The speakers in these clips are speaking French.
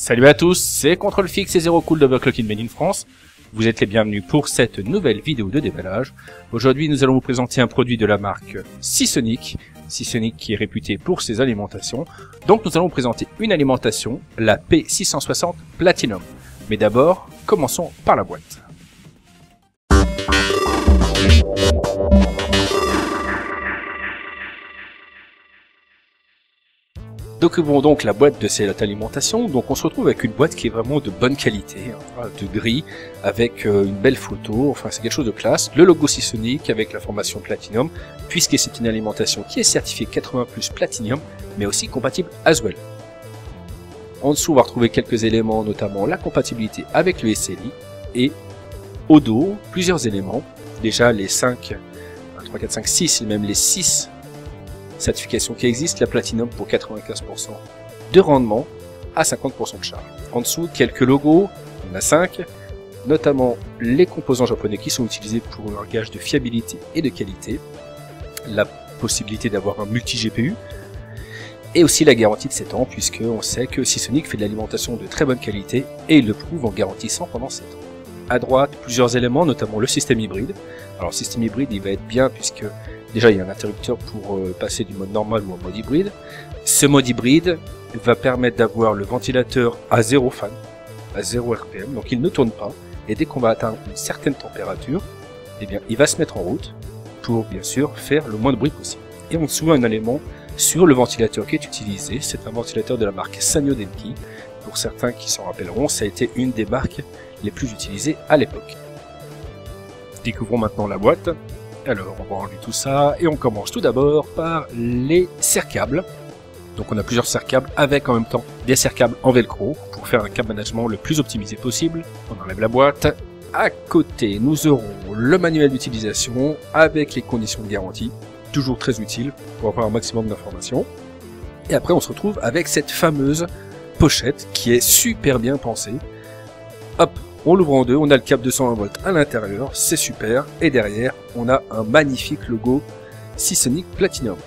Salut à tous, c'est Contrôle Fixe et Zero Cool d'Overclocking Made in France. Vous êtes les bienvenus pour cette nouvelle vidéo de déballage. Aujourd'hui, nous allons vous présenter un produit de la marque Seasonic. Seasonic qui est réputé pour ses alimentations. Donc nous allons vous présenter une alimentation, la P660 Platinum. Mais d'abord, commençons par la boîte. Découvrons donc la boîte de cette alimentation. Donc on se retrouve avec une boîte qui est vraiment de bonne qualité, de gris, avec une belle photo, enfin c'est quelque chose de classe. Le logo Seasonic avec la formation Platinum, puisque c'est une alimentation qui est certifiée 80+ Platinum, mais aussi compatible Aswell. En dessous on va retrouver quelques éléments, notamment la compatibilité avec le SLI, et au dos, plusieurs éléments. Déjà les 5, 3, 4, 5, 6, et même les 6 certification qui existe, la Platinum pour 95% de rendement à 50% de charge. En dessous, quelques logos, on a 5, notamment les composants japonais qui sont utilisés pour leur gage de fiabilité et de qualité, la possibilité d'avoir un multi-GPU, et aussi la garantie de 7 ans, puisque on sait que Seasonic fait de l'alimentation de très bonne qualité, et il le prouve en garantissant pendant 7 ans. À droite, plusieurs éléments, notamment le système hybride. Alors le système hybride, il va être bien, puisque déjà, il y a un interrupteur pour passer du mode normal ou en mode hybride. Ce mode hybride va permettre d'avoir le ventilateur à 0 fan, à 0 RPM, donc il ne tourne pas. Et dès qu'on va atteindre une certaine température, eh bien, il va se mettre en route pour, bien sûr, faire le moins de bruit possible. Et en dessous, un élément sur le ventilateur qui est utilisé. C'est un ventilateur de la marque Sanyo Denki. Pour certains qui s'en rappelleront, ça a été une des marques les plus utilisées à l'époque. Découvrons maintenant la boîte. Alors, on va enlever tout ça et on commence tout d'abord par les serre-câbles. Donc on a plusieurs serre-câbles avec en même temps des serre-câbles en velcro pour faire un câble management le plus optimisé possible. On enlève la boîte. À côté, nous aurons le manuel d'utilisation avec les conditions de garantie, toujours très utile pour avoir un maximum d'informations. Et après, on se retrouve avec cette fameuse pochette qui est super bien pensée. Hop! On l'ouvre en deux, on a le câble 220 volts à l'intérieur, c'est super. Et derrière, on a un magnifique logo Seasonic Platinum.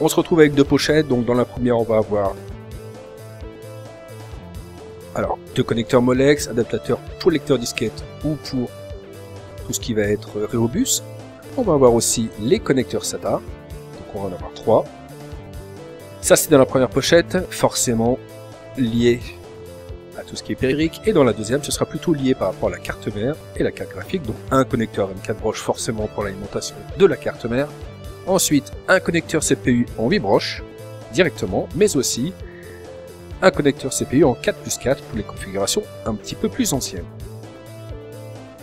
On se retrouve avec deux pochettes, donc dans la première, on va avoir alors deux connecteurs Molex, adaptateur pour lecteur disquette ou pour tout ce qui va être Reobus. On va avoir aussi les connecteurs SATA, donc on va en avoir 3. Ça c'est dans la première pochette, forcément lié à tout ce qui est périphérique, et dans la deuxième ce sera plutôt lié par rapport à la carte mère et la carte graphique, donc un connecteur 24 broches forcément pour l'alimentation de la carte mère, ensuite un connecteur CPU en 8 broches directement, mais aussi un connecteur CPU en 4+4 pour les configurations un petit peu plus anciennes,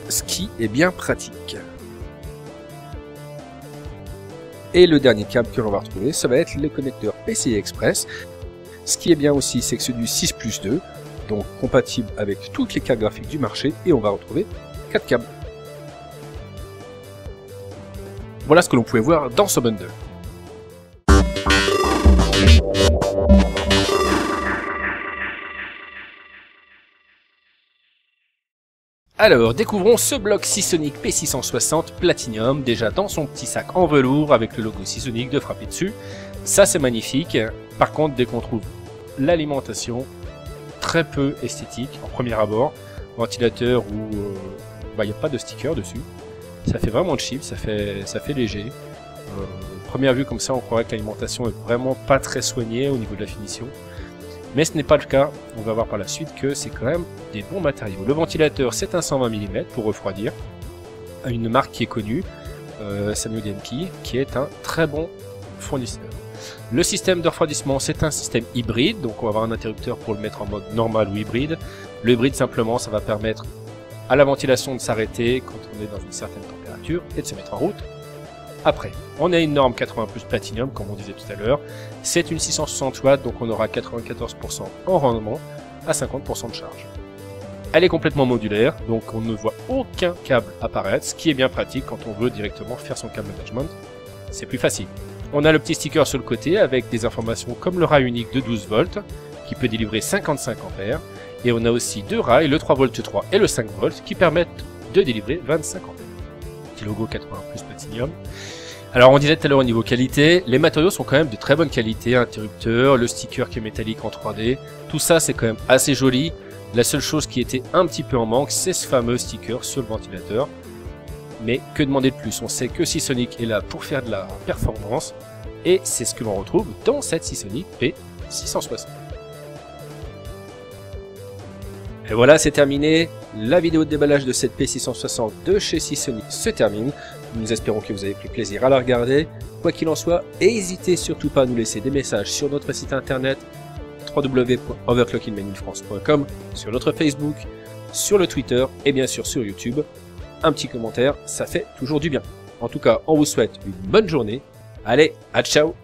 ce qui est bien pratique. Et le dernier câble que l'on va retrouver, ça va être les connecteurs PCI Express. Ce qui est bien aussi, c'est que c'est du 6+2, donc compatible avec toutes les cartes graphiques du marché, et on va retrouver 4 câbles. Voilà ce que l'on pouvait voir dans ce bundle. Alors, découvrons ce bloc Seasonic P660 Platinum, déjà dans son petit sac en velours avec le logo Seasonic de frapper dessus. Ça c'est magnifique. Par contre, dès qu'on trouve l'alimentation, très peu esthétique en premier abord, ventilateur où il n'y a pas de sticker dessus, ça fait vraiment cheap, ça fait léger. Première vue comme ça, on croirait que l'alimentation est vraiment pas très soignée au niveau de la finition, mais ce n'est pas le cas. On va voir par la suite que c'est quand même des bons matériaux. Le ventilateur, c'est un 120 mm pour refroidir, à une marque qui est connue, Sanyo Denki, qui est un très bon fournisseur. Le système de refroidissement, c'est un système hybride, donc on va avoir un interrupteur pour le mettre en mode normal ou hybride. Le hybride, simplement, ça va permettre à la ventilation de s'arrêter quand on est dans une certaine température et de se mettre en route. Après, on a une norme 80+ Platinum, comme on disait tout à l'heure. C'est une 660 watts, donc on aura 94% en rendement à 50% de charge. Elle est complètement modulaire, donc on ne voit aucun câble apparaître, ce qui est bien pratique quand on veut directement faire son câble management. C'est plus facile. On a le petit sticker sur le côté avec des informations comme le rail unique de 12 volts qui peut délivrer 55 ampères, et on a aussi deux rails, le 3 volts 3 et le 5 volts qui permettent de délivrer 25 ampères. Petit logo 80+ Platinum. Alors on disait tout à l'heure au niveau qualité, les matériaux sont quand même de très bonne qualité, interrupteur, le sticker qui est métallique en 3D, tout ça c'est quand même assez joli. La seule chose qui était un petit peu en manque, c'est ce fameux sticker sur le ventilateur. Mais que demander de plus? On sait que Seasonic est là pour faire de la performance, et c'est ce que l'on retrouve dans cette Seasonic P660. Et voilà, c'est terminé. La vidéo de déballage de cette P660 de chez Seasonic se termine. Nous espérons que vous avez pris plaisir à la regarder. Quoi qu'il en soit, n'hésitez surtout pas à nous laisser des messages sur notre site internet www.overclockinmanufrance.com, sur notre Facebook, sur le Twitter et bien sûr sur YouTube. Un petit commentaire, ça fait toujours du bien. En tout cas, on vous souhaite une bonne journée. Allez, à ciao!